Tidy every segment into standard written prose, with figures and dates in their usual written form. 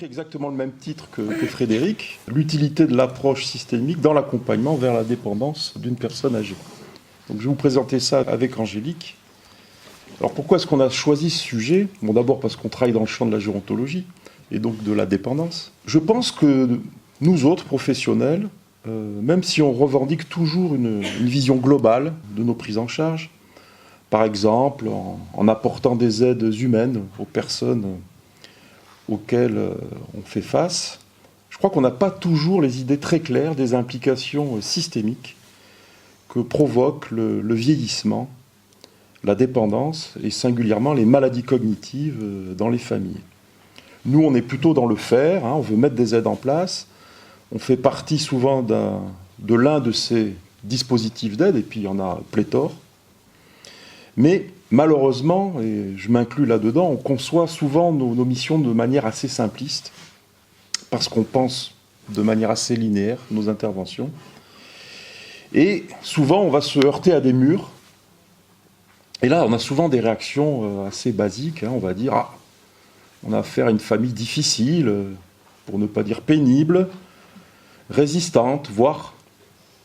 exactement le même titre que Frédéric, l'utilité de l'approche systémique dans l'accompagnement vers la dépendance d'une personne âgée. Donc je vais vous présenter ça avec Angélique. Alors pourquoi est-ce qu'on a choisi ce sujet? Bon, d'abord parce qu'on travaille dans le champ de la gérontologie et donc de la dépendance. Je pense que nous autres professionnels, même si on revendique toujours une vision globale de nos prises en charge, par exemple en apportant des aides humaines aux personnes auxquelles on fait face, je crois qu'on n'a pas toujours les idées très claires des implications systémiques que provoque le vieillissement, la dépendance et singulièrement les maladies cognitives dans les familles. Nous, on est plutôt dans le faire, on veut mettre des aides en place, on fait partie souvent de l'un de ces dispositifs d'aide, et puis il y en a pléthore. Mais malheureusement, et je m'inclus là-dedans, on conçoit souvent nos missions de manière assez simpliste, parce qu'on pense de manière assez linéaire nos interventions. Et souvent, on va se heurter à des murs. Et là, on a souvent des réactions assez basiques. On va dire, on a affaire à une famille difficile, pour ne pas dire pénible, résistante, voire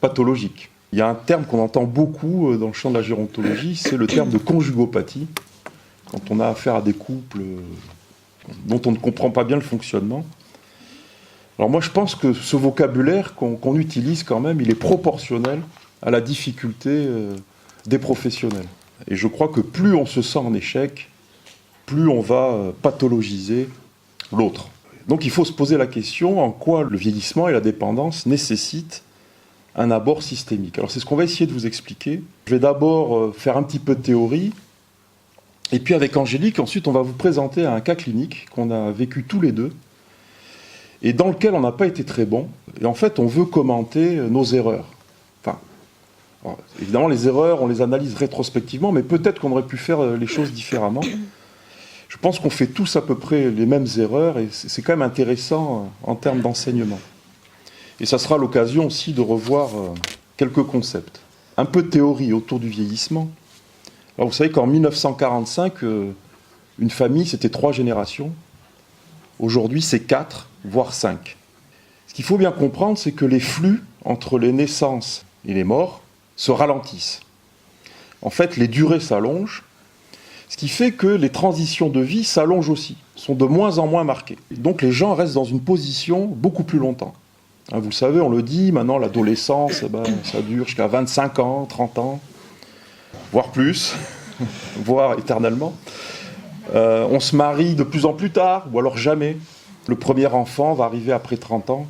pathologique. Il y a un terme qu'on entend beaucoup dans le champ de la gérontologie, c'est le terme de conjugopathie, quand on a affaire à des couples dont on ne comprend pas bien le fonctionnement. Alors moi, je pense que ce vocabulaire qu'on utilise quand même, il est proportionnel à la difficulté des professionnels. Et je crois que plus on se sent en échec, plus on va pathologiser l'autre. Donc il faut se poser la question en quoi le vieillissement et la dépendance nécessitent un abord systémique. Alors c'est ce qu'on va essayer de vous expliquer. Je vais d'abord faire un petit peu de théorie, et puis avec Angélique, ensuite on va vous présenter un cas clinique qu'on a vécu tous les deux, et dans lequel on n'a pas été très bon. Et en fait, on veut commenter nos erreurs. Alors, évidemment, les erreurs, on les analyse rétrospectivement, mais peut-être qu'on aurait pu faire les choses différemment. Je pense qu'on fait tous à peu près les mêmes erreurs, et c'est quand même intéressant en termes d'enseignement. Et ça sera l'occasion aussi de revoir quelques concepts. Un peu de théorie autour du vieillissement. Alors, vous savez qu'en 1945, une famille, c'était 3 générations. Aujourd'hui, c'est 4, voire 5. Ce qu'il faut bien comprendre, c'est que les flux entre les naissances et les morts se ralentissent. En fait, les durées s'allongent, ce qui fait que les transitions de vie s'allongent aussi, sont de moins en moins marquées. Donc les gens restent dans une position beaucoup plus longtemps. Vous le savez, on le dit, maintenant l'adolescence, ça dure jusqu'à 25 ans, 30 ans, voire plus, voire éternellement. On se marie de plus en plus tard, ou alors jamais. Le premier enfant va arriver après 30 ans,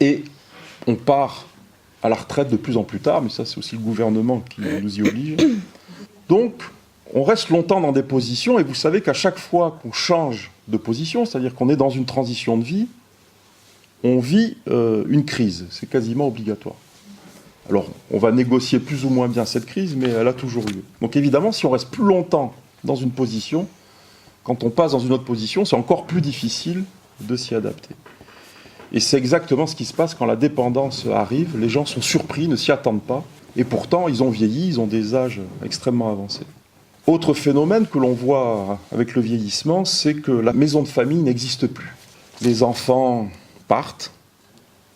et on part à la retraite de plus en plus tard, mais ça c'est aussi le gouvernement qui nous y oblige. Donc, on reste longtemps dans des positions, et vous savez qu'à chaque fois qu'on change de position, c'est-à-dire qu'on est dans une transition de vie, on vit une crise, c'est quasiment obligatoire. Alors, on va négocier plus ou moins bien cette crise, mais elle a toujours lieu. Donc évidemment, si on reste plus longtemps dans une position, quand on passe dans une autre position, c'est encore plus difficile de s'y adapter. Et c'est exactement ce qui se passe quand la dépendance arrive. Les gens sont surpris, ne s'y attendent pas, et pourtant ils ont vieilli, ils ont des âges extrêmement avancés. Autre phénomène que l'on voit avec le vieillissement, c'est que la maison de famille n'existe plus. Les enfants partent,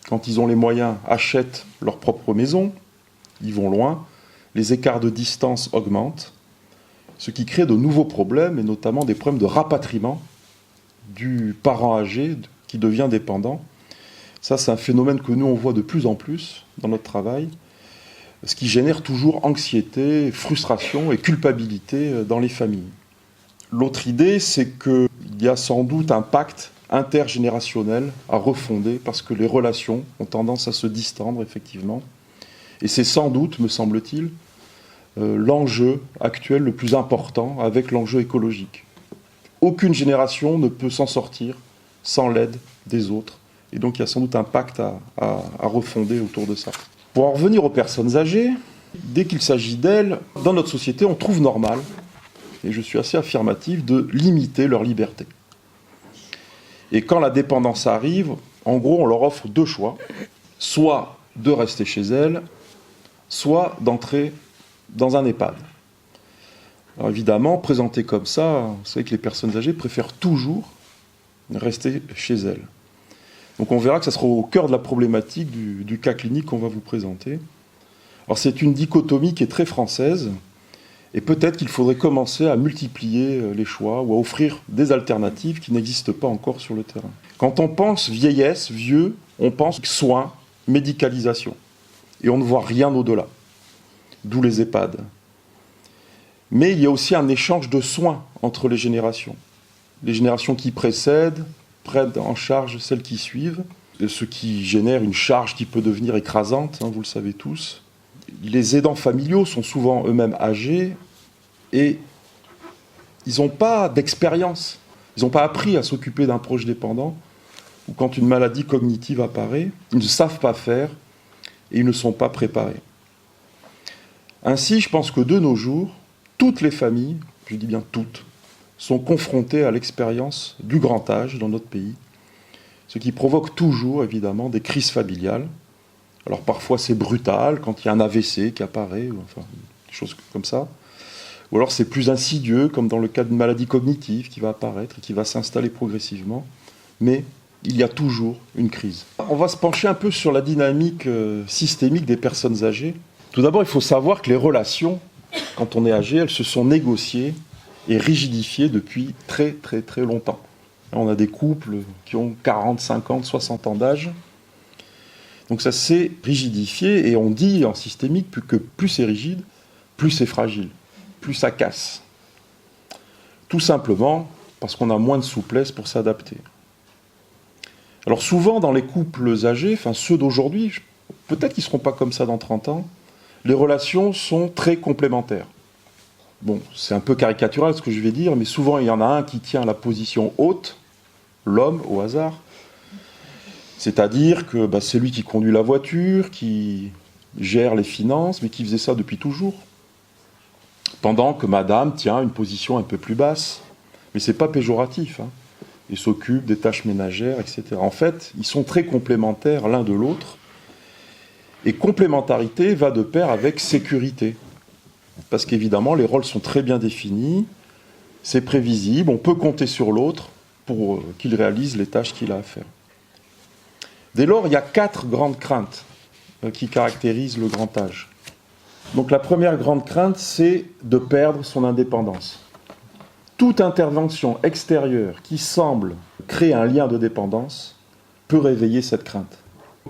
quand ils ont les moyens, achètent leur propre maison, ils vont loin, les écarts de distance augmentent, ce qui crée de nouveaux problèmes, et notamment des problèmes de rapatriement du parent âgé qui devient dépendant. Ça, c'est un phénomène que nous, on voit de plus en plus dans notre travail, ce qui génère toujours anxiété, frustration et culpabilité dans les familles. L'autre idée, c'est qu'il y a sans doute un pacte intergénérationnel à refonder, parce que les relations ont tendance à se distendre, effectivement. Et c'est sans doute, me semble-t-il, l'enjeu actuel le plus important avec l'enjeu écologique. Aucune génération ne peut s'en sortir sans l'aide des autres. Et donc il y a sans doute un pacte à refonder autour de ça. Pour en revenir aux personnes âgées, dès qu'il s'agit d'elles, dans notre société, on trouve normal, et je suis assez affirmatif, de limiter leur liberté. Et quand la dépendance arrive, en gros, on leur offre 2 choix. Soit de rester chez elles, soit d'entrer dans un EHPAD. Alors évidemment, présenté comme ça, vous savez que les personnes âgées préfèrent toujours rester chez elles. Donc on verra que ça sera au cœur de la problématique du cas clinique qu'on va vous présenter. Alors c'est une dichotomie qui est très française, et peut-être qu'il faudrait commencer à multiplier les choix ou à offrir des alternatives qui n'existent pas encore sur le terrain. Quand on pense vieillesse, vieux, on pense soins, médicalisation. Et on ne voit rien au-delà. D'où les EHPAD. Mais il y a aussi un échange de soins entre les générations. Les générations qui précèdent prennent en charge celles qui suivent, ce qui génère une charge qui peut devenir écrasante, vous le savez tous. Les aidants familiaux sont souvent eux-mêmes âgés et ils n'ont pas d'expérience. Ils n'ont pas appris à s'occuper d'un proche dépendant ou quand une maladie cognitive apparaît, ils ne savent pas faire et ils ne sont pas préparés. Ainsi, je pense que de nos jours, toutes les familles, je dis bien toutes, sont confrontées à l'expérience du grand âge dans notre pays, ce qui provoque toujours, évidemment, des crises familiales. Alors parfois c'est brutal, quand il y a un AVC qui apparaît, ou enfin, des choses comme ça. Ou alors c'est plus insidieux, comme dans le cas d'une maladie cognitive qui va apparaître et qui va s'installer progressivement. Mais il y a toujours une crise. On va se pencher un peu sur la dynamique systémique des personnes âgées. Tout d'abord, il faut savoir que les relations, quand on est âgé, elles se sont négociées et rigidifiées depuis très très très longtemps. On a des couples qui ont 40, 50, 60 ans d'âge. Donc ça s'est rigidifié et on dit en systémique que plus c'est rigide, plus c'est fragile, plus ça casse. Tout simplement parce qu'on a moins de souplesse pour s'adapter. Alors souvent dans les couples âgés, enfin ceux d'aujourd'hui, peut-être qu'ils ne seront pas comme ça dans 30 ans, les relations sont très complémentaires. Bon, c'est un peu caricatural ce que je vais dire, mais souvent il y en a un qui tient la position haute, l'homme au hasard, c'est-à-dire que c'est lui qui conduit la voiture, qui gère les finances, mais qui faisait ça depuis toujours. Pendant que madame tient une position un peu plus basse. Mais ce n'est pas péjoratif. Il s'occupe des tâches ménagères, etc. En fait, ils sont très complémentaires l'un de l'autre. Et complémentarité va de pair avec sécurité. Parce qu'évidemment, les rôles sont très bien définis, c'est prévisible, on peut compter sur l'autre pour qu'il réalise les tâches qu'il a à faire. Dès lors, il y a 4 grandes craintes qui caractérisent le grand âge. Donc la première grande crainte, c'est de perdre son indépendance. Toute intervention extérieure qui semble créer un lien de dépendance peut réveiller cette crainte.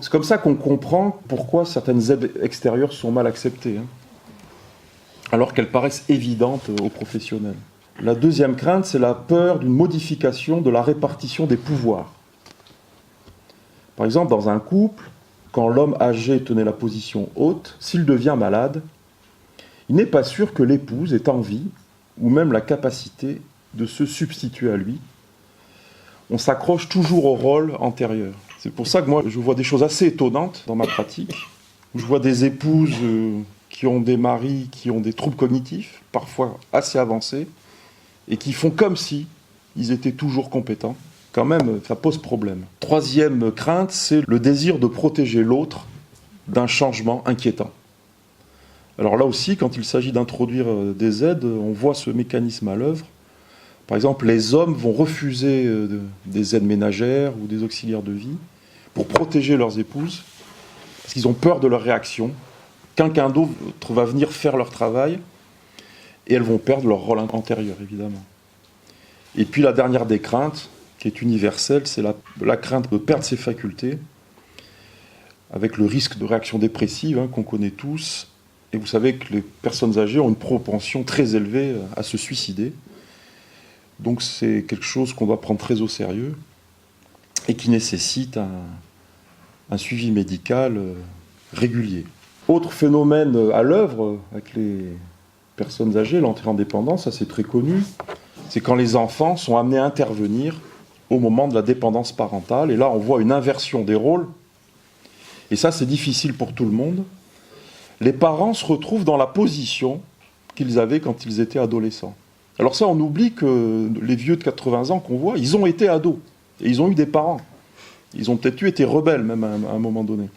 C'est comme ça qu'on comprend pourquoi certaines aides extérieures sont mal acceptées, alors qu'elles paraissent évidentes aux professionnels. La deuxième crainte, c'est la peur d'une modification de la répartition des pouvoirs. Par exemple, dans un couple, quand l'homme âgé tenait la position haute, s'il devient malade, il n'est pas sûr que l'épouse ait envie, ou même la capacité, de se substituer à lui. On s'accroche toujours au rôle antérieur. C'est pour ça que moi, je vois des choses assez étonnantes dans ma pratique. Je vois des épouses qui ont des maris qui ont des troubles cognitifs, parfois assez avancés, et qui font comme si ils étaient toujours compétents. Quand même, ça pose problème. Troisième crainte, c'est le désir de protéger l'autre d'un changement inquiétant. Alors là aussi, quand il s'agit d'introduire des aides, on voit ce mécanisme à l'œuvre. Par exemple, les hommes vont refuser des aides ménagères ou des auxiliaires de vie pour protéger leurs épouses, parce qu'ils ont peur de leur réaction. Quelqu'un d'autre va venir faire leur travail, et elles vont perdre leur rôle antérieur, évidemment. Et puis la dernière des craintes, qui est universelle, c'est la crainte de perdre ses facultés, avec le risque de réaction dépressive qu'on connaît tous. Et vous savez que les personnes âgées ont une propension très élevée à se suicider. Donc c'est quelque chose qu'on doit prendre très au sérieux et qui nécessite un suivi médical régulier. Autre phénomène à l'œuvre avec les personnes âgées, l'entrée en dépendance, ça c'est très connu, c'est quand les enfants sont amenés à intervenir au moment de la dépendance parentale. Et là, on voit une inversion des rôles. Et ça, c'est difficile pour tout le monde. Les parents se retrouvent dans la position qu'ils avaient quand ils étaient adolescents. Alors ça, on oublie que les vieux de 80 ans qu'on voit, ils ont été ados. Et ils ont eu des parents. Ils ont peut-être été rebelles, même à un moment donné.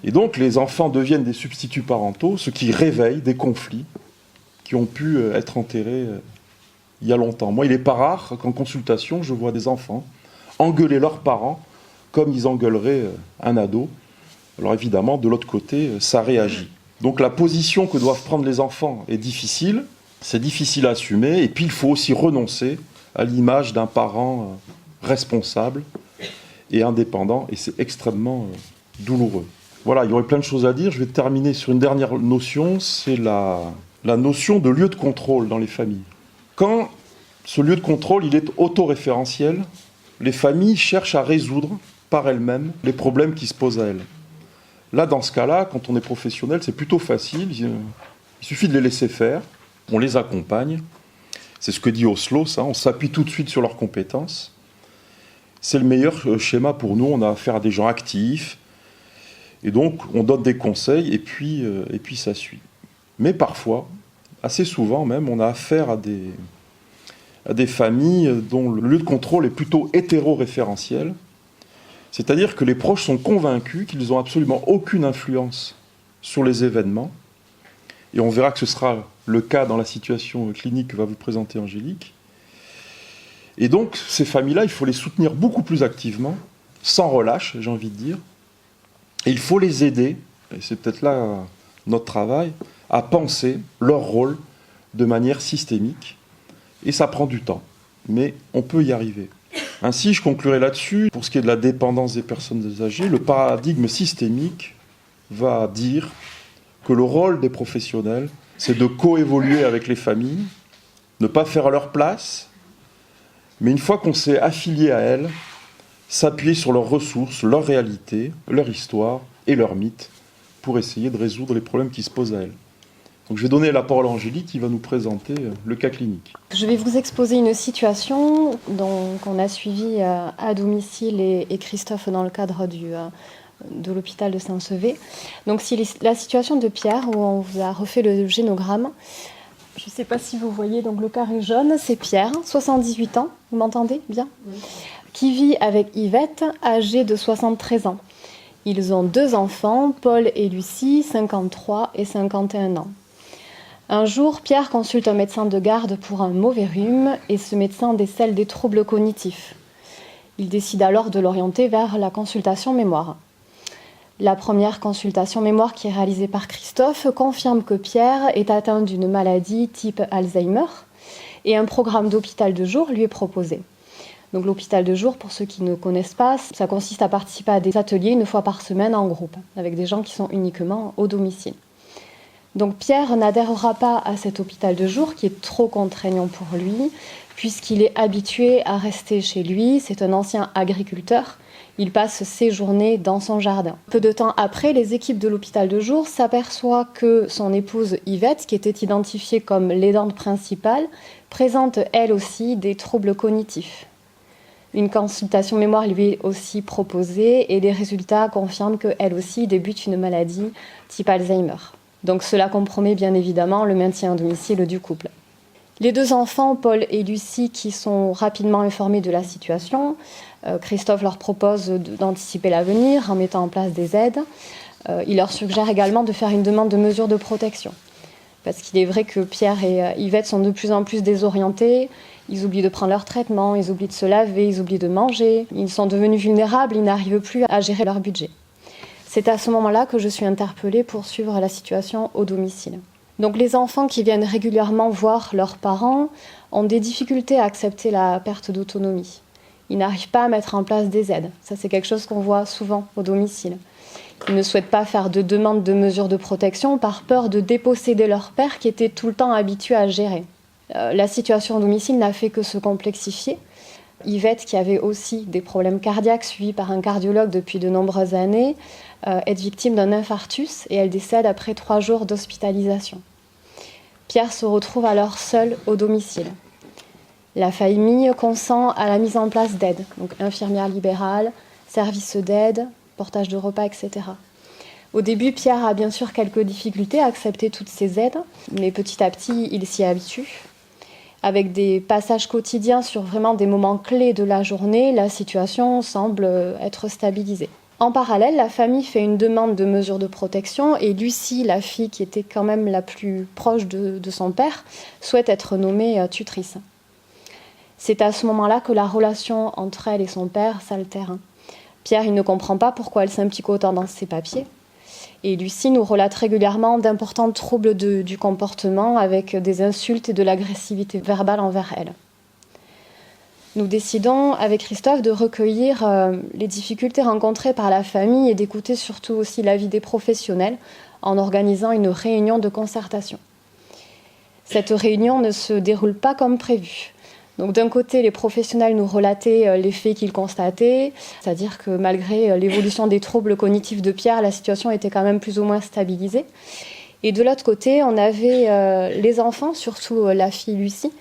Et donc, les enfants deviennent des substituts parentaux, ce qui réveille des conflits qui ont pu être enterrés il y a longtemps. Moi, il n'est pas rare qu'en consultation, je vois des enfants engueuler leurs parents comme ils engueuleraient un ado. Alors évidemment, de l'autre côté, ça réagit. Donc la position que doivent prendre les enfants est difficile, c'est difficile à assumer, et puis il faut aussi renoncer à l'image d'un parent responsable et indépendant, et c'est extrêmement douloureux. Voilà, il y aurait plein de choses à dire. Je vais terminer sur une dernière notion, c'est la notion de lieu de contrôle dans les familles. Quand ce lieu de contrôle il est autoréférentiel, les familles cherchent à résoudre par elles-mêmes les problèmes qui se posent à elles. Là, dans ce cas-là, quand on est professionnel, c'est plutôt facile. Il suffit de les laisser faire, on les accompagne. C'est ce que dit Oslo, ça. On s'appuie tout de suite sur leurs compétences. C'est le meilleur schéma pour nous. On a affaire à des gens actifs. Et donc, on donne des conseils et puis ça suit. Mais parfois, assez souvent même, on a affaire à des familles dont le lieu de contrôle est plutôt hétéro-référentiel. C'est-à-dire que les proches sont convaincus qu'ils n'ont absolument aucune influence sur les événements. Et on verra que ce sera le cas dans la situation clinique que va vous présenter Angélique. Et donc, ces familles-là, il faut les soutenir beaucoup plus activement, sans relâche, j'ai envie de dire. Et il faut les aider, et c'est peut-être là notre travail, à penser leur rôle de manière systémique. Et ça prend du temps, mais on peut y arriver. Ainsi, je conclurai là-dessus, pour ce qui est de la dépendance des personnes âgées, le paradigme systémique va dire que le rôle des professionnels, c'est de coévoluer avec les familles, ne pas faire à leur place, mais une fois qu'on s'est affilié à elles, s'appuyer sur leurs ressources, leur réalité, leur histoire et leurs mythes, pour essayer de résoudre les problèmes qui se posent à elles. Donc je vais donner la parole à Angélique qui va nous présenter le cas clinique. Je vais vous exposer une situation qu'on a suivie à domicile et Christophe dans le cadre de l'hôpital de Saint-Sevé. Donc c'est la situation de Pierre où on vous a refait le génogramme. Je ne sais pas si vous voyez, donc le carré jaune, c'est Pierre, 78 ans, vous m'entendez bien ? Oui. Qui vit avec Yvette, âgée de 73 ans. Ils ont 2 enfants, Paul et Lucie, 53 et 51 ans. Un jour, Pierre consulte un médecin de garde pour un mauvais rhume et ce médecin décèle des troubles cognitifs. Il décide alors de l'orienter vers la consultation mémoire. La première consultation mémoire qui est réalisée par Christophe confirme que Pierre est atteint d'une maladie type Alzheimer et un programme d'hôpital de jour lui est proposé. Donc l'hôpital de jour, pour ceux qui ne connaissent pas, ça consiste à participer à des ateliers 1 fois par semaine en groupe, avec des gens qui sont uniquement au domicile. Donc Pierre n'adhérera pas à cet hôpital de jour qui est trop contraignant pour lui, puisqu'il est habitué à rester chez lui, c'est un ancien agriculteur, il passe ses journées dans son jardin. Peu de temps après, les équipes de l'hôpital de jour s'aperçoivent que son épouse Yvette, qui était identifiée comme l'aidante principale, présente elle aussi des troubles cognitifs. Une consultation mémoire lui est aussi proposée et les résultats confirment qu'elle aussi débute une maladie type Alzheimer. Donc cela compromet bien évidemment le maintien à domicile du couple. Les 2 enfants, Paul et Lucie, qui sont rapidement informés de la situation, Christophe leur propose d'anticiper l'avenir en mettant en place des aides. Il leur suggère également de faire une demande de mesures de protection. Parce qu'il est vrai que Pierre et Yvette sont de plus en plus désorientés, ils oublient de prendre leur traitement, ils oublient de se laver, ils oublient de manger, ils sont devenus vulnérables, ils n'arrivent plus à gérer leur budget. C'est à ce moment-là que je suis interpellée pour suivre la situation au domicile. Donc les enfants qui viennent régulièrement voir leurs parents ont des difficultés à accepter la perte d'autonomie. Ils n'arrivent pas à mettre en place des aides. Ça, c'est quelque chose qu'on voit souvent au domicile. Ils ne souhaitent pas faire de demande de mesures de protection par peur de déposséder leur père qui était tout le temps habitué à gérer. La situation au domicile n'a fait que se complexifier. Yvette, qui avait aussi des problèmes cardiaques suivis par un cardiologue depuis de nombreuses années, est victime d'un infarctus et elle décède après 3 jours d'hospitalisation. Pierre se retrouve alors seul au domicile. La famille consent à la mise en place d'aides, donc infirmière libérale, service d'aide, portage de repas, etc. Au début, Pierre a bien sûr quelques difficultés à accepter toutes ces aides, mais petit à petit, il s'y habitue. Avec des passages quotidiens sur vraiment des moments clés de la journée, la situation semble être stabilisée. En parallèle, la famille fait une demande de mesures de protection et Lucie, la fille qui était quand même la plus proche de son père, souhaite être nommée tutrice. C'est à ce moment-là que la relation entre elle et son père s'altère. Pierre, il ne comprend pas pourquoi elle s'implique autant dans ses papiers. Et Lucie nous relate régulièrement d'importants troubles du comportement avec des insultes et de l'agressivité verbale envers elle. Nous décidons avec Christophe de recueillir les difficultés rencontrées par la famille et d'écouter surtout aussi l'avis des professionnels en organisant une réunion de concertation. Cette réunion ne se déroule pas comme prévu. Donc d'un côté, les professionnels nous relataient les faits qu'ils constataient, c'est-à-dire que malgré l'évolution des troubles cognitifs de Pierre, la situation était quand même plus ou moins stabilisée. Et de l'autre côté, on avait les enfants, surtout la fille Lucie,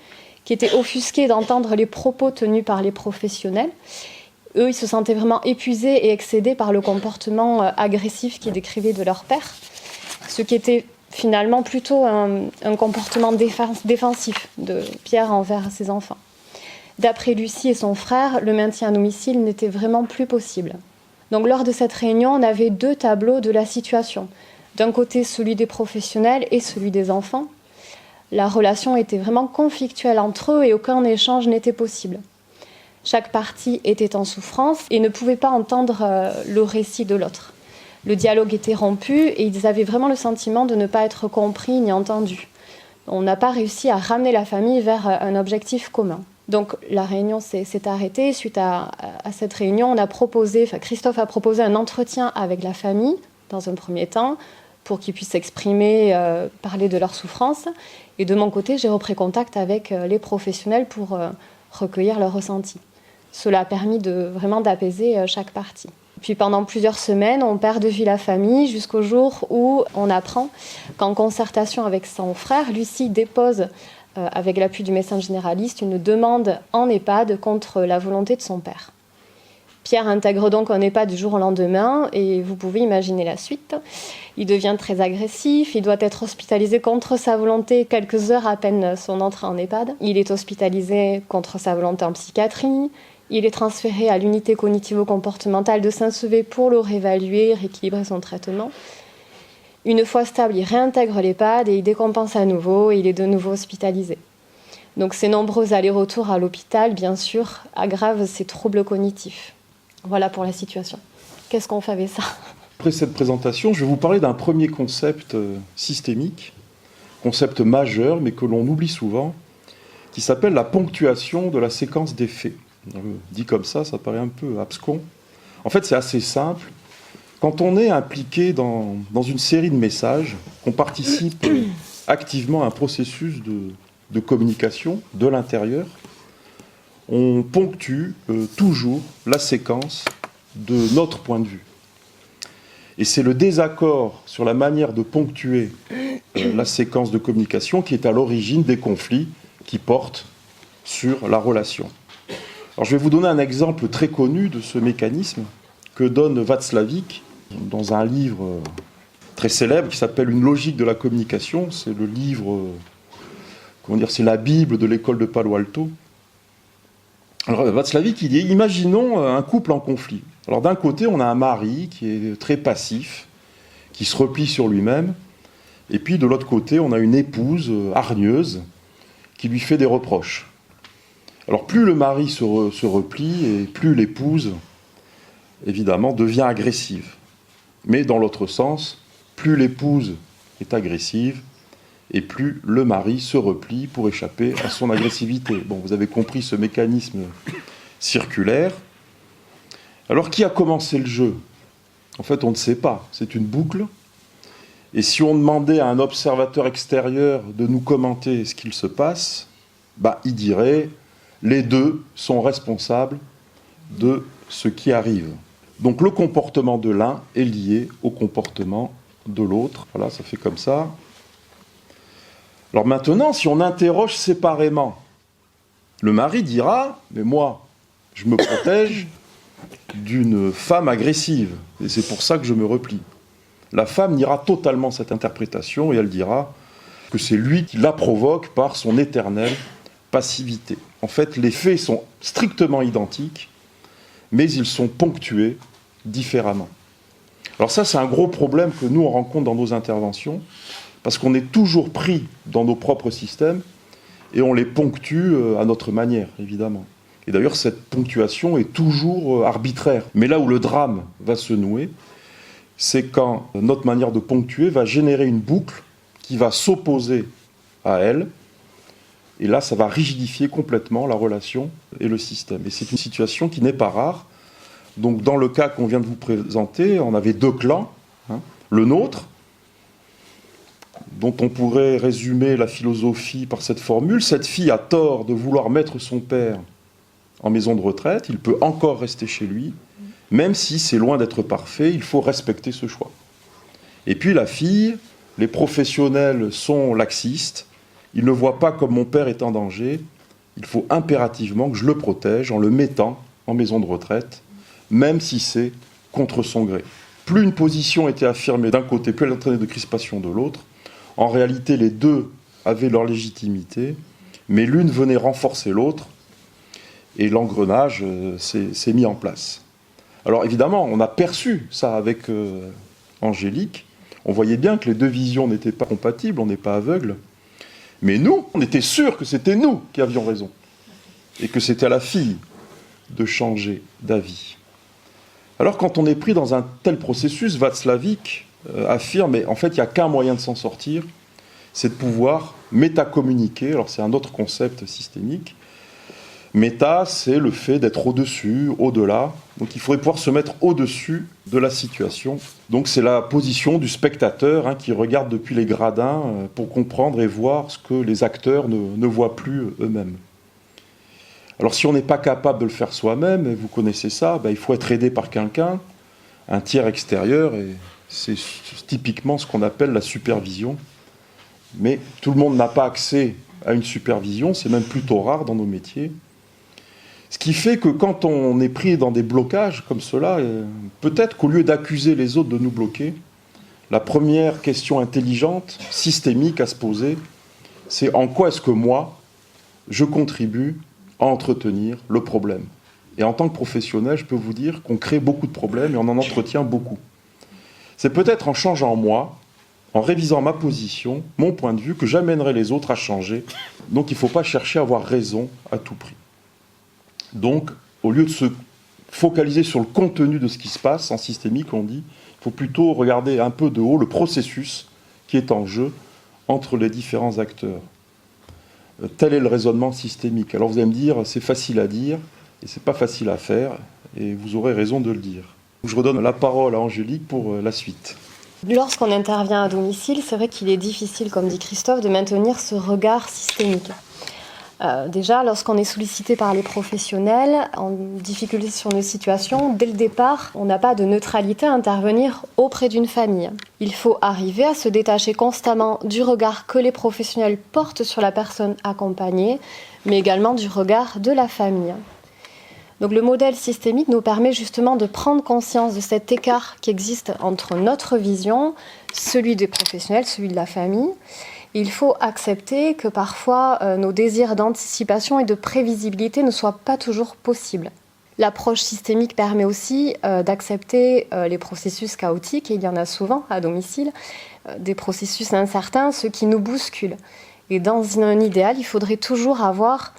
qui étaient offusqués d'entendre les propos tenus par les professionnels. Eux, ils se sentaient vraiment épuisés et excédés par le comportement agressif qu'ils décrivaient de leur père, ce qui était finalement plutôt un comportement défensif de Pierre envers ses enfants. D'après Lucie et son frère, le maintien à domicile n'était vraiment plus possible. Donc lors de cette réunion, on avait 2 tableaux de la situation. D'un côté, celui des professionnels et celui des enfants. La relation était vraiment conflictuelle entre eux et aucun échange n'était possible. Chaque partie était en souffrance et ne pouvait pas entendre le récit de l'autre. Le dialogue était rompu et ils avaient vraiment le sentiment de ne pas être compris ni entendus. On n'a pas réussi à ramener la famille vers un objectif commun. Donc la réunion s'est arrêtée. Suite à cette réunion, Christophe a proposé un entretien avec la famille, dans un premier temps, pour qu'ils puissent s'exprimer, parler de leur souffrance. Et de mon côté, j'ai repris contact avec les professionnels pour recueillir leurs ressentis. Cela a permis vraiment d'apaiser chaque partie. Puis pendant plusieurs semaines, on perd de vue la famille jusqu'au jour où on apprend qu'en concertation avec son frère, Lucie dépose, avec l'appui du médecin généraliste, une demande en EHPAD contre la volonté de son père. Pierre intègre donc un EHPAD du jour au lendemain et vous pouvez imaginer la suite. Il devient très agressif, il doit être hospitalisé contre sa volonté quelques heures à peine son entrée en EHPAD. Il est hospitalisé contre sa volonté en psychiatrie. Il est transféré à l'unité cognitivo-comportementale de Saint-Sevé pour le réévaluer, rééquilibrer son traitement. Une fois stable, il réintègre l'EHPAD et il décompense à nouveau et il est de nouveau hospitalisé. Donc ces nombreux allers-retours à l'hôpital, bien sûr, aggravent ses troubles cognitifs. Voilà pour la situation. Qu'est-ce qu'on fait avec ça ? Après cette présentation, je vais vous parler d'un premier concept systémique, concept majeur, mais que l'on oublie souvent, qui s'appelle la ponctuation de la séquence des faits. Dit comme ça paraît un peu abscon. En fait, c'est assez simple. Quand on est impliqué dans une série de messages, qu'on participe activement à un processus de communication de l'intérieur, on ponctue toujours la séquence de notre point de vue. Et c'est le désaccord sur la manière de ponctuer la séquence de communication qui est à l'origine des conflits qui portent sur la relation. Alors, je vais vous donner un exemple très connu de ce mécanisme que donne Václavic dans un livre très célèbre qui s'appelle « Une logique de la communication ». C'est le livre, c'est la Bible de l'école de Palo Alto. Alors, Václavic, il dit, imaginons un couple en conflit. Alors, d'un côté, on a un mari qui est très passif, qui se replie sur lui-même, et puis de l'autre côté, on a une épouse hargneuse qui lui fait des reproches. Alors, plus le mari se replie, et plus l'épouse, évidemment, devient agressive. Mais dans l'autre sens, plus l'épouse est agressive, et plus le mari se replie pour échapper à son agressivité. Bon, vous avez compris ce mécanisme circulaire. Alors, qui a commencé le jeu ? En fait, on ne sait pas. C'est une boucle. Et si on demandait à un observateur extérieur de nous commenter ce qu'il se passe, il dirait « les deux sont responsables de ce qui arrive ». Donc le comportement de l'un est lié au comportement de l'autre. Voilà, ça fait comme ça. Alors maintenant, si on interroge séparément, le mari dira « mais moi, je me protège d'une femme agressive, et c'est pour ça que je me replie ». La femme niera totalement cette interprétation et elle dira que c'est lui qui la provoque par son éternelle passivité. En fait, les faits sont strictement identiques, mais ils sont ponctués différemment. Alors ça, c'est un gros problème que nous, on rencontre dans nos interventions, parce qu'on est toujours pris dans nos propres systèmes, et on les ponctue à notre manière, évidemment. Et d'ailleurs, cette ponctuation est toujours arbitraire. Mais là où le drame va se nouer, c'est quand notre manière de ponctuer va générer une boucle qui va s'opposer à elle. Et là, ça va rigidifier complètement la relation et le système. Et c'est une situation qui n'est pas rare. Donc, dans le cas qu'on vient de vous présenter, on avait deux clans. Le nôtre, dont on pourrait résumer la philosophie par cette formule. Cette fille a tort de vouloir mettre son père en maison de retraite. Il peut encore rester chez lui. Même si c'est loin d'être parfait, il faut respecter ce choix. Et puis la fille, les professionnels sont laxistes, ils ne voient pas comme mon père est en danger, il faut impérativement que je le protège en le mettant en maison de retraite, même si c'est contre son gré. Plus une position était affirmée d'un côté, plus elle entraînait de crispation de l'autre. En réalité, les deux avaient leur légitimité, mais l'une venait renforcer l'autre, et l'engrenage s'est mis en place. Alors évidemment, on a perçu ça avec Angélique. On voyait bien que les deux visions n'étaient pas compatibles, on n'est pas aveugle. Mais nous, on était sûrs que c'était nous qui avions raison. Et que c'était à la fille de changer d'avis. Alors quand on est pris dans un tel processus, Václavic affirme, mais en fait il n'y a qu'un moyen de s'en sortir, c'est de pouvoir métacommuniquer. Alors c'est un autre concept systémique. Méta, c'est le fait d'être au-dessus, au-delà. Donc il faudrait pouvoir se mettre au-dessus de la situation. Donc c'est la position du spectateur qui regarde depuis les gradins pour comprendre et voir ce que les acteurs ne voient plus eux-mêmes. Alors si on n'est pas capable de le faire soi-même, et vous connaissez ça, il faut être aidé par quelqu'un, un tiers extérieur, et c'est typiquement ce qu'on appelle la supervision. Mais tout le monde n'a pas accès à une supervision, c'est même plutôt rare dans nos métiers. Ce qui fait que quand on est pris dans des blocages comme cela, peut-être qu'au lieu d'accuser les autres de nous bloquer, la première question intelligente, systémique à se poser, c'est en quoi est-ce que moi, je contribue à entretenir le problème. Et en tant que professionnel, je peux vous dire qu'on crée beaucoup de problèmes et on en entretient beaucoup. C'est peut-être en changeant moi, en révisant ma position, mon point de vue, que j'amènerai les autres à changer. Donc il ne faut pas chercher à avoir raison à tout prix. Donc, au lieu de se focaliser sur le contenu de ce qui se passe, en systémique, on dit, il faut plutôt regarder un peu de haut le processus qui est en jeu entre les différents acteurs. Tel est le raisonnement systémique. Alors vous allez me dire, c'est facile à dire, et c'est pas facile à faire, et vous aurez raison de le dire. Je redonne la parole à Angélique pour la suite. Lorsqu'on intervient à domicile, c'est vrai qu'il est difficile, comme dit Christophe, de maintenir ce regard systémique. Déjà, lorsqu'on est sollicité par les professionnels en difficulté sur une situation, dès le départ, on n'a pas de neutralité à intervenir auprès d'une famille. Il faut arriver à se détacher constamment du regard que les professionnels portent sur la personne accompagnée, mais également du regard de la famille. Donc le modèle systémique nous permet justement de prendre conscience de cet écart qui existe entre notre vision, celui des professionnels, celui de la famille. Il faut accepter que parfois nos désirs d'anticipation et de prévisibilité ne soient pas toujours possibles. L'approche systémique permet aussi d'accepter les processus chaotiques, et il y en a souvent à domicile, des processus incertains, ceux qui nous bousculent. Et dans un idéal, il faudrait toujours avoir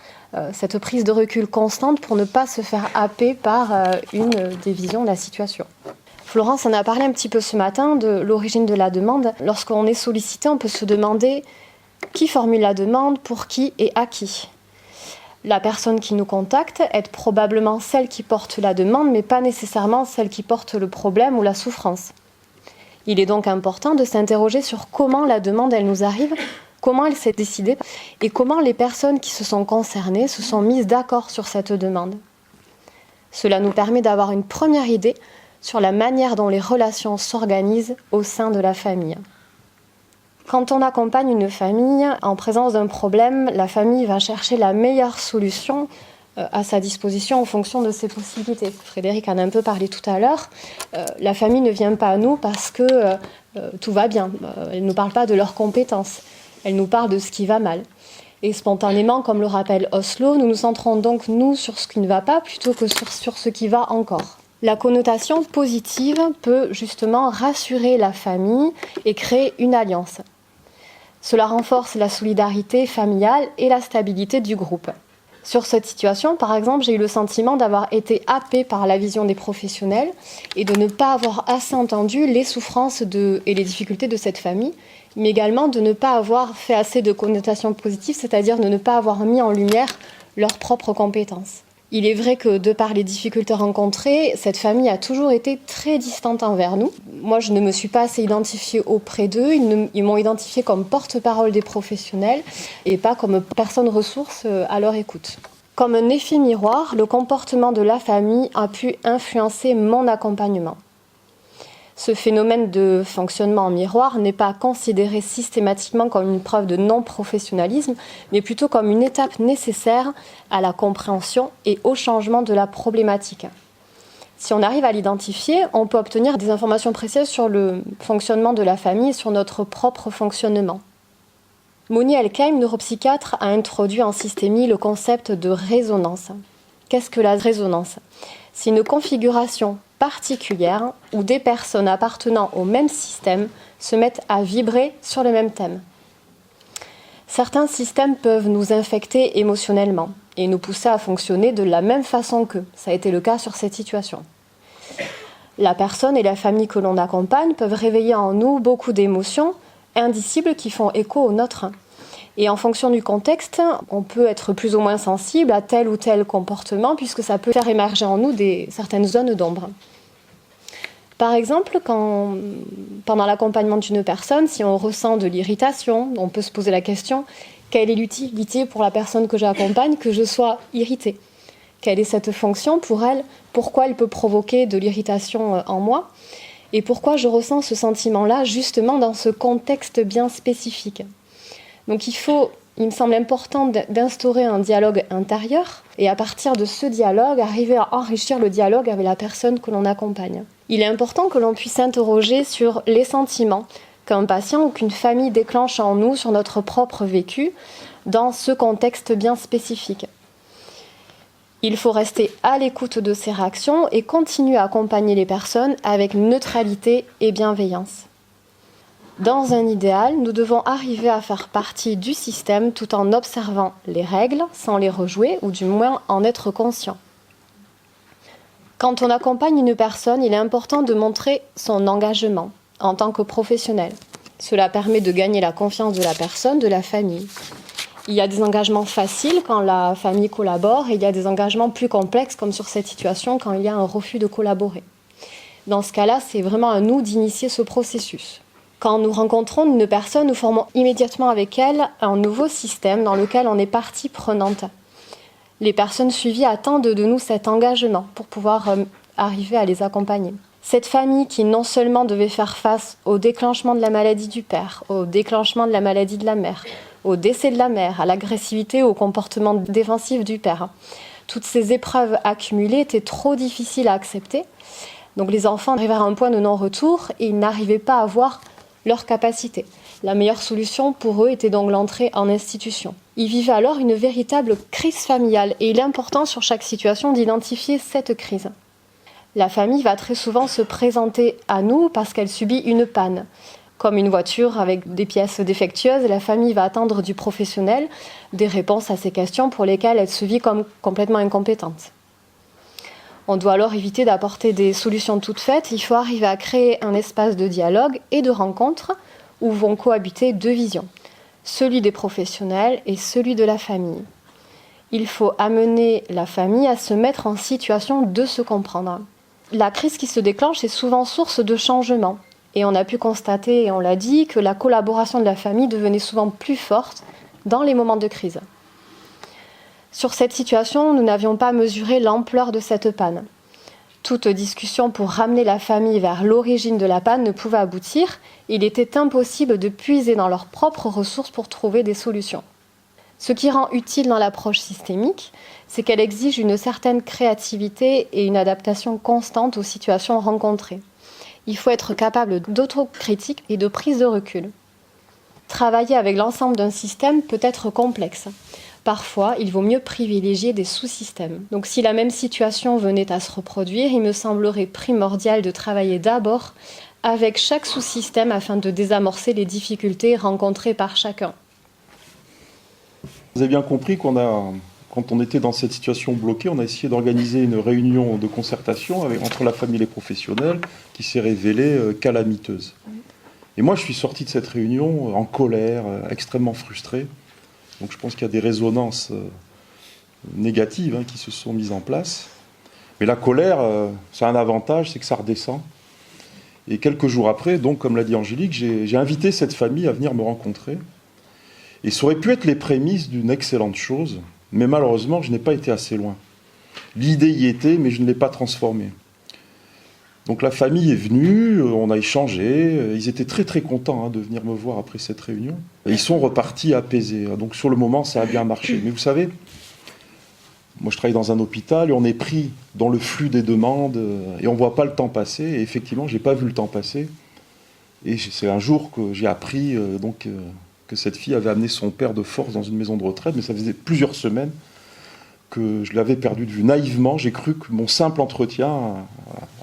cette prise de recul constante pour ne pas se faire happer par une des visions de la situation. Florence en a parlé un petit peu ce matin de l'origine de la demande. Lorsqu'on est sollicité, on peut se demander qui formule la demande, pour qui et à qui. La personne qui nous contacte est probablement celle qui porte la demande, mais pas nécessairement celle qui porte le problème ou la souffrance. Il est donc important de s'interroger sur comment la demande elle nous arrive, comment elle s'est décidée et comment les personnes qui se sont concernées se sont mises d'accord sur cette demande. Cela nous permet d'avoir une première idée sur la manière dont les relations s'organisent au sein de la famille. Quand on accompagne une famille en présence d'un problème, la famille va chercher la meilleure solution à sa disposition en fonction de ses possibilités. Frédéric en a un peu parlé tout à l'heure. La famille ne vient pas à nous parce que tout va bien. Elle ne nous parle pas de leurs compétences. Elle nous parle de ce qui va mal. Et spontanément, comme le rappelle Oslo, nous nous centrons donc, nous, sur ce qui ne va pas plutôt que sur ce qui va encore. La connotation positive peut justement rassurer la famille et créer une alliance. Cela renforce la solidarité familiale et la stabilité du groupe. Sur cette situation, par exemple, j'ai eu le sentiment d'avoir été happée par la vision des professionnels et de ne pas avoir assez entendu les souffrances et les difficultés de cette famille, mais également de ne pas avoir fait assez de connotations positives, c'est-à-dire de ne pas avoir mis en lumière leurs propres compétences. Il est vrai que, de par les difficultés rencontrées, cette famille a toujours été très distante envers nous. Moi, je ne me suis pas assez identifiée auprès d'eux. Ils m'ont identifiée comme porte-parole des professionnels et pas comme personne ressource à leur écoute. Comme un effet miroir, le comportement de la famille a pu influencer mon accompagnement. Ce phénomène de fonctionnement en miroir n'est pas considéré systématiquement comme une preuve de non-professionnalisme, mais plutôt comme une étape nécessaire à la compréhension et au changement de la problématique. Si on arrive à l'identifier, on peut obtenir des informations précises sur le fonctionnement de la famille et sur notre propre fonctionnement. Moni Elkheim, neuropsychiatre, a introduit en systémie le concept de résonance. Qu'est-ce que la résonance ? C'est une configuration particulière où des personnes appartenant au même système se mettent à vibrer sur le même thème. Certains systèmes peuvent nous infecter émotionnellement et nous pousser à fonctionner de la même façon qu'eux. Ça a été le cas sur cette situation. La personne et la famille que l'on accompagne peuvent réveiller en nous beaucoup d'émotions indicibles qui font écho aux nôtres. Et en fonction du contexte, on peut être plus ou moins sensible à tel ou tel comportement puisque ça peut faire émerger en nous certaines zones d'ombre. Par exemple, pendant l'accompagnement d'une personne, si on ressent de l'irritation, on peut se poser la question « quelle est l'utilité pour la personne que j'accompagne que je sois irritée ? Quelle est cette fonction pour elle ? Pourquoi elle peut provoquer de l'irritation en moi ? Et pourquoi je ressens ce sentiment-là justement dans ce contexte bien spécifique ?» Donc il me semble important d'instaurer un dialogue intérieur et à partir de ce dialogue, arriver à enrichir le dialogue avec la personne que l'on accompagne. Il est important que l'on puisse s'interroger sur les sentiments qu'un patient ou qu'une famille déclenche en nous sur notre propre vécu dans ce contexte bien spécifique. Il faut rester à l'écoute de ces réactions et continuer à accompagner les personnes avec neutralité et bienveillance. Dans un idéal, nous devons arriver à faire partie du système tout en observant les règles, sans les rejouer ou du moins en être conscient. Quand on accompagne une personne, il est important de montrer son engagement en tant que professionnel. Cela permet de gagner la confiance de la personne, de la famille. Il y a des engagements faciles quand la famille collabore et il y a des engagements plus complexes comme sur cette situation quand il y a un refus de collaborer. Dans ce cas-là, c'est vraiment à nous d'initier ce processus. Quand nous rencontrons une personne, nous formons immédiatement avec elle un nouveau système dans lequel on est partie prenante. Les personnes suivies attendent de nous cet engagement pour pouvoir arriver à les accompagner. Cette famille qui non seulement devait faire face au déclenchement de la maladie du père, au déclenchement de la maladie de la mère, au décès de la mère, à l'agressivité, au comportement défensif du père. Toutes ces épreuves accumulées étaient trop difficiles à accepter. Donc les enfants arrivaient à un point de non-retour et ils n'arrivaient pas à voir leurs capacités. La meilleure solution pour eux était donc l'entrée en institution. Ils vivaient alors une véritable crise familiale et il est important sur chaque situation d'identifier cette crise. La famille va très souvent se présenter à nous parce qu'elle subit une panne. Comme une voiture avec des pièces défectueuses, la famille va attendre du professionnel des réponses à ces questions pour lesquelles elle se vit comme complètement incompétente. On doit alors éviter d'apporter des solutions toutes faites. Il faut arriver à créer un espace de dialogue et de rencontre où vont cohabiter deux visions, celui des professionnels et celui de la famille. Il faut amener la famille à se mettre en situation de se comprendre. La crise qui se déclenche est souvent source de changement. Et on a pu constater, et on l'a dit, que la collaboration de la famille devenait souvent plus forte dans les moments de crise. Sur cette situation, nous n'avions pas mesuré l'ampleur de cette panne. Toute discussion pour ramener la famille vers l'origine de la panne ne pouvait aboutir. Il était impossible de puiser dans leurs propres ressources pour trouver des solutions. Ce qui rend utile dans l'approche systémique, c'est qu'elle exige une certaine créativité et une adaptation constante aux situations rencontrées. Il faut être capable d'autocritique et de prise de recul. Travailler avec l'ensemble d'un système peut être complexe. Parfois, il vaut mieux privilégier des sous-systèmes. Donc si la même situation venait à se reproduire, il me semblerait primordial de travailler d'abord avec chaque sous-système afin de désamorcer les difficultés rencontrées par chacun. Vous avez bien compris quand on était dans cette situation bloquée, on a essayé d'organiser une réunion de concertation entre la famille et les professionnels qui s'est révélée calamiteuse. Et moi, je suis sorti de cette réunion en colère, extrêmement frustré. Donc je pense qu'il y a des résonances négatives qui se sont mises en place. Mais la colère, ça a un avantage, c'est que ça redescend. Et quelques jours après, donc, comme l'a dit Angélique, j'ai invité cette famille à venir me rencontrer. Et ça aurait pu être les prémices d'une excellente chose, mais malheureusement, je n'ai pas été assez loin. L'idée y était, mais je ne l'ai pas transformée. Donc la famille est venue, on a échangé, ils étaient très très contents de venir me voir après cette réunion. Et ils sont repartis apaisés. Donc sur le moment, ça a bien marché. Mais vous savez, moi je travaille dans un hôpital et on est pris dans le flux des demandes et on ne voit pas le temps passer. Et effectivement, je n'ai pas vu le temps passer. Et c'est un jour que j'ai appris que cette fille avait amené son père de force dans une maison de retraite, mais ça faisait plusieurs semaines que je l'avais perdu de vue. Naïvement, j'ai cru que mon simple entretien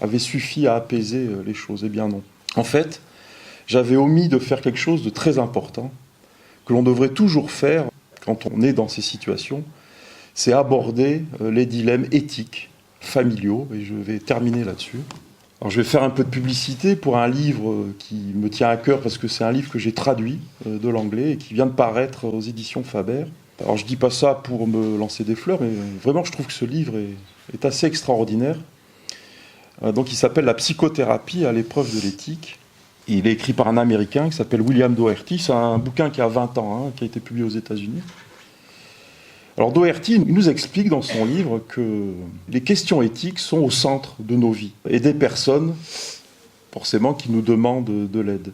avait suffi à apaiser les choses. Eh bien non. En fait, j'avais omis de faire quelque chose de très important, que l'on devrait toujours faire quand on est dans ces situations, c'est aborder les dilemmes éthiques, familiaux, et je vais terminer là-dessus. Alors je vais faire un peu de publicité pour un livre qui me tient à cœur, parce que c'est un livre que j'ai traduit de l'anglais et qui vient de paraître aux éditions Faber. Alors je ne dis pas ça pour me lancer des fleurs, mais vraiment je trouve que ce livre est assez extraordinaire. Donc il s'appelle « La psychothérapie à l'épreuve de l'éthique ». Il est écrit par un Américain qui s'appelle William Doherty. C'est un bouquin qui a 20 ans, qui a été publié aux États-Unis. Alors Doherty nous explique dans son livre que les questions éthiques sont au centre de nos vies et des personnes, forcément, qui nous demandent de l'aide.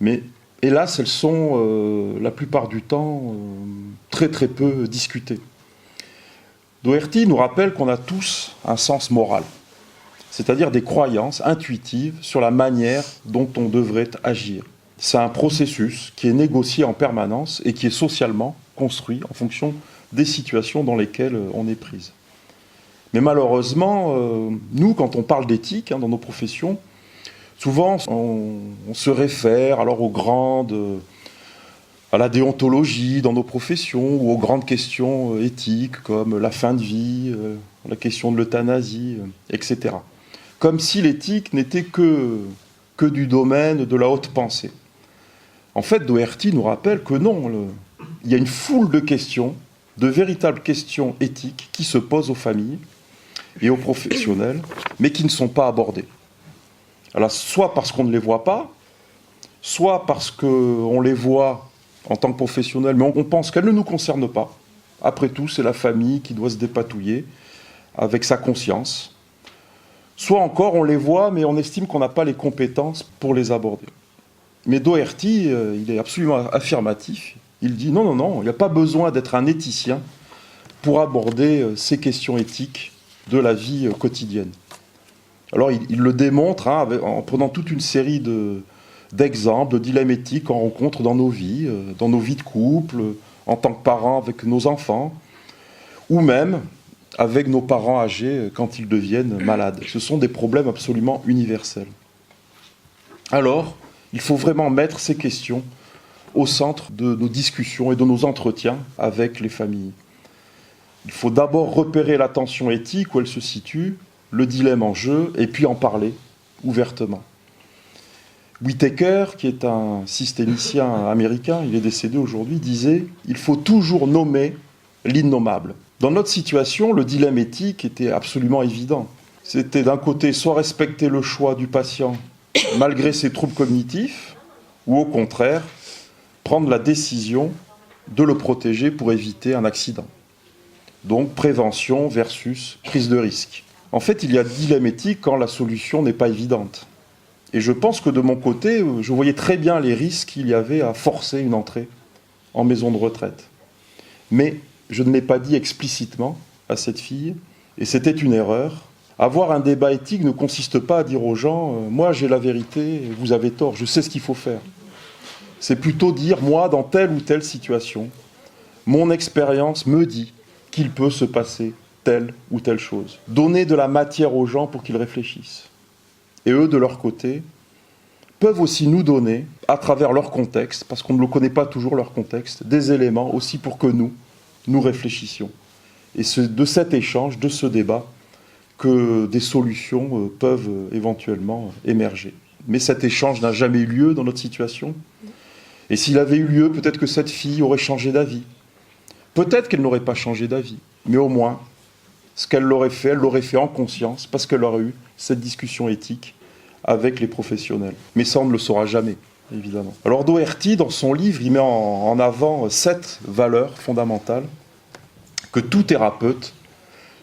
Mais hélas, elles sont la plupart du temps très très peu discutées. Doherty nous rappelle qu'on a tous un sens moral, c'est-à-dire des croyances intuitives sur la manière dont on devrait agir. C'est un processus qui est négocié en permanence et qui est socialement construit en fonction des situations dans lesquelles on est prise. Mais malheureusement, nous, quand on parle d'éthique dans nos professions, souvent on se réfère alors à la déontologie dans nos professions ou aux grandes questions éthiques comme la fin de vie, la question de l'euthanasie, etc. Comme si l'éthique n'était que du domaine de la haute pensée. En fait, Doherty nous rappelle que non, il y a une foule de questions, de véritables questions éthiques qui se posent aux familles et aux professionnels, mais qui ne sont pas abordées. Alors, soit parce qu'on ne les voit pas, soit parce qu'on les voit en tant que professionnels, mais on pense qu'elles ne nous concernent pas. Après tout, c'est la famille qui doit se dépatouiller avec sa conscience. Soit encore, on les voit, mais on estime qu'on n'a pas les compétences pour les aborder. Mais Doherty, il est absolument affirmatif. Il dit non, il n'y a pas besoin d'être un éthicien pour aborder ces questions éthiques de la vie quotidienne. Alors il le démontre en prenant toute une série d'exemples, de dilemmes éthiques qu'on rencontre dans nos vies de couple, en tant que parents avec nos enfants, ou même avec nos parents âgés quand ils deviennent malades. Ce sont des problèmes absolument universels. Alors, il faut vraiment mettre ces questions au centre de nos discussions et de nos entretiens avec les familles. Il faut d'abord repérer la tension éthique où elle se situe, le dilemme en jeu, et puis en parler ouvertement. Whittaker, qui est un systémicien américain, il est décédé aujourd'hui, disait « Il faut toujours nommer l'innommable ». Dans notre situation, le dilemme éthique était absolument évident. C'était d'un côté soit respecter le choix du patient malgré ses troubles cognitifs, ou au contraire, prendre la décision de le protéger pour éviter un accident. Donc prévention versus prise de risque. En fait, il y a dilemme éthique quand la solution n'est pas évidente. Et je pense que de mon côté, je voyais très bien les risques qu'il y avait à forcer une entrée en maison de retraite. Mais je ne l'ai pas dit explicitement à cette fille, et c'était une erreur. Avoir un débat éthique ne consiste pas à dire aux gens « moi j'ai la vérité, vous avez tort, je sais ce qu'il faut faire ». C'est plutôt dire « moi, dans telle ou telle situation, mon expérience me dit qu'il peut se passer telle ou telle chose ». Donner de la matière aux gens pour qu'ils réfléchissent. Et eux, de leur côté, peuvent aussi nous donner, à travers leur contexte, parce qu'on ne le connaît pas toujours leur contexte, des éléments aussi pour que nous réfléchissions. Et c'est de cet échange, de ce débat, que des solutions peuvent éventuellement émerger. Mais cet échange n'a jamais eu lieu dans notre situation. Et s'il avait eu lieu, peut-être que cette fille aurait changé d'avis. Peut-être qu'elle n'aurait pas changé d'avis, mais au moins, ce qu'elle l'aurait fait, elle l'aurait fait en conscience, parce qu'elle aurait eu cette discussion éthique avec les professionnels. Mais ça, on ne le saura jamais, évidemment. Alors Doherty, dans son livre, il met en avant 7 valeurs fondamentales que tout thérapeute,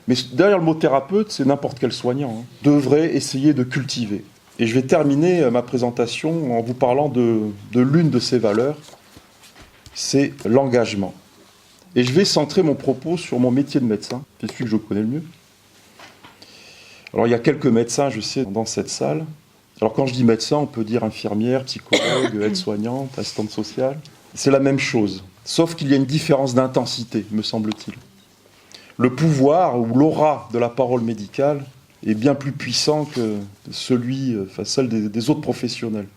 mais derrière le mot thérapeute, c'est n'importe quel soignant, devrait essayer de cultiver. Et je vais terminer ma présentation en vous parlant de l'une de ces valeurs, c'est l'engagement. Et je vais centrer mon propos sur mon métier de médecin, qui est celui que je connais le mieux. Alors il y a quelques médecins, je sais, dans cette salle. Alors quand je dis médecin, on peut dire infirmière, psychologue, aide-soignante, assistante sociale. C'est la même chose, sauf qu'il y a une différence d'intensité, me semble-t-il. Le pouvoir ou l'aura de la parole médicale est bien plus puissant que celle des autres professionnels.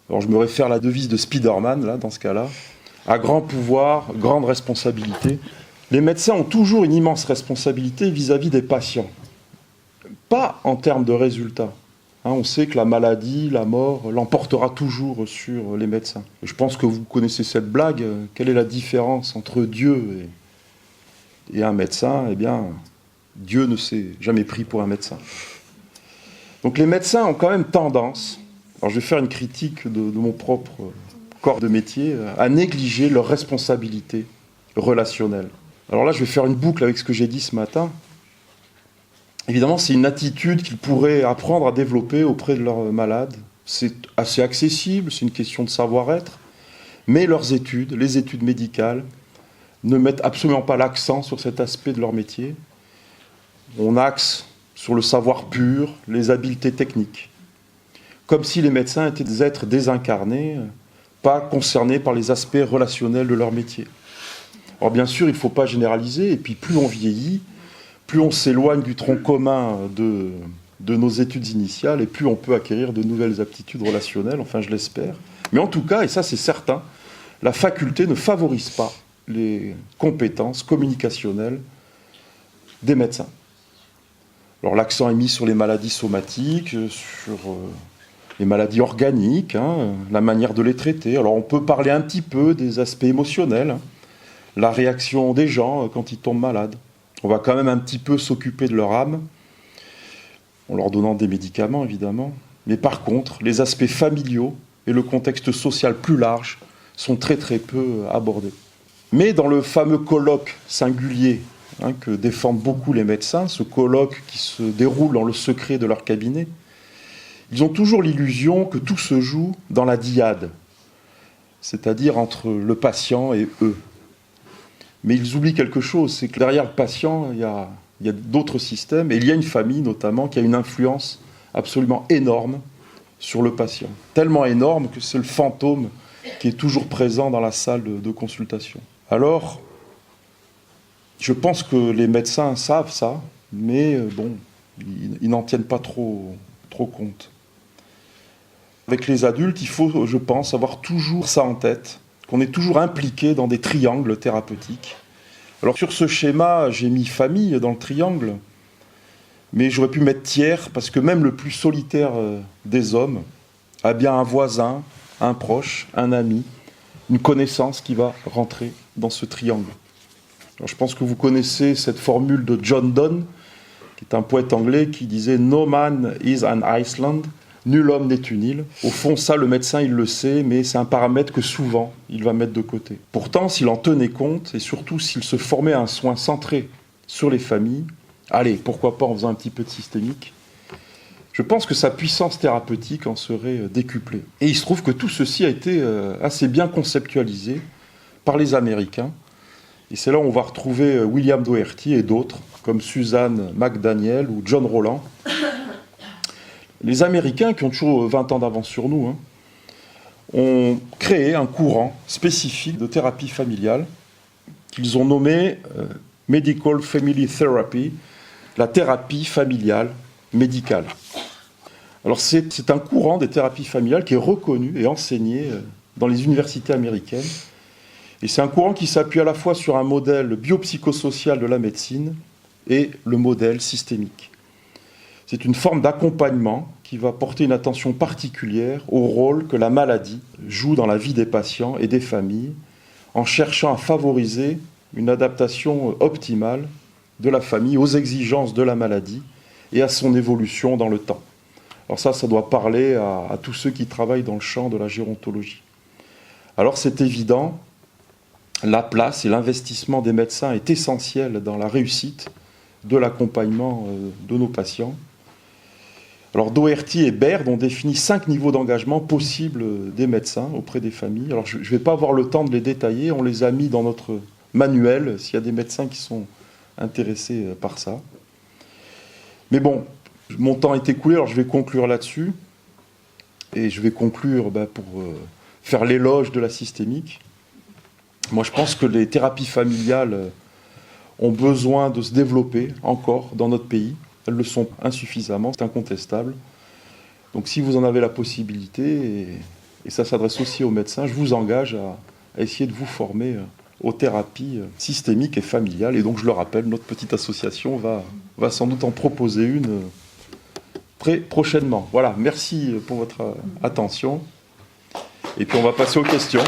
Alors je me réfère à la devise de Spider-Man, là, dans ce cas-là. À grand pouvoir, grande responsabilité. Les médecins ont toujours une immense responsabilité vis-à-vis des patients. Pas en termes de résultats. On sait que la maladie, la mort, l'emportera toujours sur les médecins. Je pense que vous connaissez cette blague. Quelle est la différence entre Dieu et un médecin? Eh bien, Dieu ne s'est jamais pris pour un médecin. Donc les médecins ont quand même tendance, alors je vais faire une critique de mon propre corps de métier, à négliger leurs responsabilités relationnelles. Alors là, je vais faire une boucle avec ce que j'ai dit ce matin. Évidemment, c'est une attitude qu'ils pourraient apprendre à développer auprès de leurs malades. C'est assez accessible, c'est une question de savoir-être. Mais leurs études, les études médicales, ne mettent absolument pas l'accent sur cet aspect de leur métier. On axe sur le savoir pur, les habiletés techniques. Comme si les médecins étaient des êtres désincarnés, pas concernés par les aspects relationnels de leur métier. Alors bien sûr, il ne faut pas généraliser, et puis plus on vieillit, plus on s'éloigne du tronc commun de nos études initiales, et plus on peut acquérir de nouvelles aptitudes relationnelles, enfin je l'espère. Mais en tout cas, et ça c'est certain, la faculté ne favorise pas les compétences communicationnelles des médecins. Alors l'accent est mis sur les maladies somatiques, sur les maladies organiques, la manière de les traiter. Alors on peut parler un petit peu des aspects émotionnels, la réaction des gens quand ils tombent malades. On va quand même un petit peu s'occuper de leur âme, en leur donnant des médicaments évidemment. Mais par contre, les aspects familiaux et le contexte social plus large sont très très peu abordés. Mais dans le fameux colloque singulier que défendent beaucoup les médecins, ce colloque qui se déroule dans le secret de leur cabinet, ils ont toujours l'illusion que tout se joue dans la dyade, c'est-à-dire entre le patient et eux. Mais ils oublient quelque chose, c'est que derrière le patient, il y a d'autres systèmes, et il y a une famille notamment qui a une influence absolument énorme sur le patient. Tellement énorme que c'est le fantôme qui est toujours présent dans la salle de consultation. Alors, je pense que les médecins savent ça, mais bon, ils n'en tiennent pas trop compte. Avec les adultes, il faut, je pense, avoir toujours ça en tête, qu'on est toujours impliqué dans des triangles thérapeutiques. Alors sur ce schéma, j'ai mis famille dans le triangle, mais j'aurais pu mettre tiers, parce que même le plus solitaire des hommes a bien un voisin, un proche, un ami, une connaissance qui va rentrer dans ce triangle. Alors, je pense que vous connaissez cette formule de John Donne, qui est un poète anglais qui disait « No man is an island », nul homme n'est une île. Au fond, ça, le médecin, il le sait, mais c'est un paramètre que souvent, il va mettre de côté. Pourtant, s'il en tenait compte, et surtout s'il se formait à un soin centré sur les familles, allez, pourquoi pas en faisant un petit peu de systémique, je pense que sa puissance thérapeutique en serait décuplée. Et il se trouve que tout ceci a été assez bien conceptualisé par les Américains. Et c'est là où on va retrouver William Doherty et d'autres, comme Suzanne McDaniel ou John Rowland. Les Américains, qui ont toujours 20 ans d'avance sur nous, ont créé un courant spécifique de thérapie familiale qu'ils ont nommé Medical Family Therapy, la thérapie familiale médicale. Alors c'est un courant des thérapies familiales qui est reconnu et enseigné dans les universités américaines. Et c'est un courant qui s'appuie à la fois sur un modèle biopsychosocial de la médecine et le modèle systémique. C'est une forme d'accompagnement qui va porter une attention particulière au rôle que la maladie joue dans la vie des patients et des familles, en cherchant à favoriser une adaptation optimale de la famille aux exigences de la maladie et à son évolution dans le temps. Alors ça doit parler à tous ceux qui travaillent dans le champ de la gérontologie. Alors c'est évident, la place et l'investissement des médecins est essentiel dans la réussite de l'accompagnement de nos patients. Alors Doherty et Baird ont défini 5 niveaux d'engagement possibles des médecins auprès des familles. Alors je ne vais pas avoir le temps de les détailler, on les a mis dans notre manuel s'il y a des médecins qui sont intéressés par ça. Mais bon, mon temps est écoulé, alors je vais conclure là-dessus. Et je vais conclure pour faire l'éloge de la systémique. Moi, je pense que les thérapies familiales ont besoin de se développer encore dans notre pays. Elles le sont insuffisamment, c'est incontestable. Donc si vous en avez la possibilité, et ça s'adresse aussi aux médecins, je vous engage à essayer de vous former aux thérapies systémiques et familiales. Et donc je le rappelle, notre petite association va sans doute en proposer une très prochainement. Voilà, merci pour votre attention. Et puis on va passer aux questions.